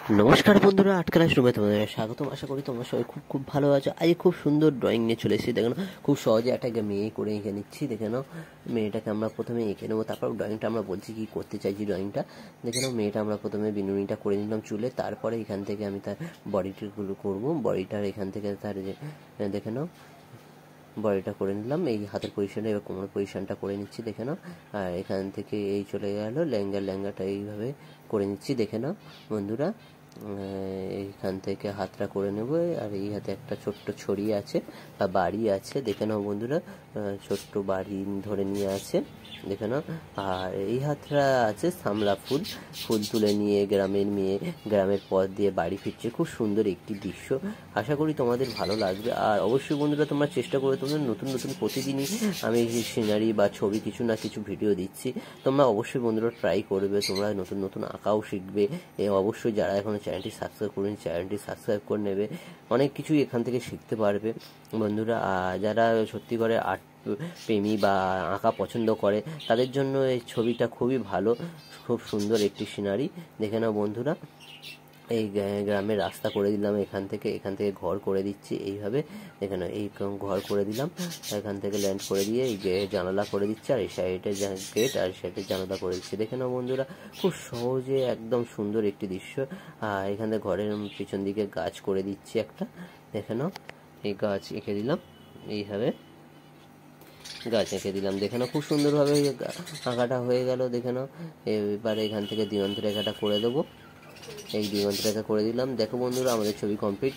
নমস্কার বন্ধুরা, art class রুমে তোমাদের স্বাগতম। আশা করি তোমরা সবাই খুব খুব ভালো আছো। আজ খুব সুন্দর ড্রয়িং নিয়ে চলে এসেছি। দেখো খুব সহজে একটা মেয়ে করে এঁকে নিচ্ছি। দেখে নাও, মেয়েটাকে আমরা প্রথমে এঁকে নেবো, তারপর ড্রয়িংটা আমরা বলছি কি করতে চাইছি। ড্রয়িংটা দেখে নাও, মেয়েটা আমরা প্রথমে বিনুনিটা করে নিলাম চুলে, তারপরে এখান থেকে আমি তার বডিগুলো করবো। বডিটার এখান থেকে তার যে দেখে নাও বডিটা করে নিলাম, এই হাতের পজিশনে, এবার কোমরের পজিশনটা করে নিচ্ছি দেখে নাও। আর এখান থেকে এই চলে গেল লেহেঙ্গাটা এইভাবে করে নিচ্ছি দেখে নাও বন্ধুরা। এইখান থেকে হাতটা করে নেব। আর এই হাতে একটা ছোট্ট ছড়ি আছে বা বাড়ি আছে দেখে নাও বন্ধুরা, ছোট্ট বাড়ি ধরে নিয়ে আছে দেখে নাও। আর এই হাতটা আছে সামলা ফুল, ফুল তুলে নিয়ে গ্রামের মেয়ে গ্রামের পথ দিয়ে বাড়ি ফিরছে। খুব সুন্দর একটি দৃশ্য, আশা করি তোমাদের ভালো লাগবে। আর অবশ্যই বন্ধুরা তোমরা চেষ্টা করে, তোমরা নতুন নতুন প্রতিদিনই আমি সিনারি বা ছবি কিছু না কিছু ভিডিও দিচ্ছি, তোমরা অবশ্যই বন্ধুরা ট্রাই করবে। তোমরা নতুন নতুন আঁকাও শিখবে। অবশ্যই যারা এখনো চ্যানেলটি সাবস্ক্রাইব করেন, চ্যানেলটি সাবস্ক্রাইব করে নেবে, অনেক কিছুই এখান থেকে শিখতে পারবে বন্ধুরা। আর যারা সত্যি করে আর্ট প্রেমী বা আঁকা পছন্দ করে, তাদের জন্য এই ছবিটা খুবই ভালো, খুব সুন্দর একটি সিনারি দেখে নাও বন্ধুরা। এই গ্রামের রাস্তা করে দিলাম, এখান থেকে ঘর করে দিচ্ছি এইভাবে দেখে নাও। এই ঘর করে দিলাম, এখান থেকে ল্যান্ড করে দিয়ে এই জানালা করে দিচ্ছি। আর এই সাইডে গেট, আর সাইডে জানালা করে দিচ্ছি দেখে নাও বন্ধুরা। খুব সহজে একদম সুন্দর একটি দৃশ্য। আর এখানে ঘরের পিছন দিকে গাছ করে দিচ্ছি একটা দেখে নাও। এই গাছ এঁকে দিলাম, এইভাবে গাছ এঁকে দিলাম দেখে নাও। খুব সুন্দরভাবে আঁকাটা হয়ে গেল দেখে নাও। এবারে এখান থেকে দিগন্ত রেখাটা করে দেবো, এই দিগন্ত রেখা করে দিলাম। দেখো বন্ধুরা, আমাদের ছবি কমপ্লিট।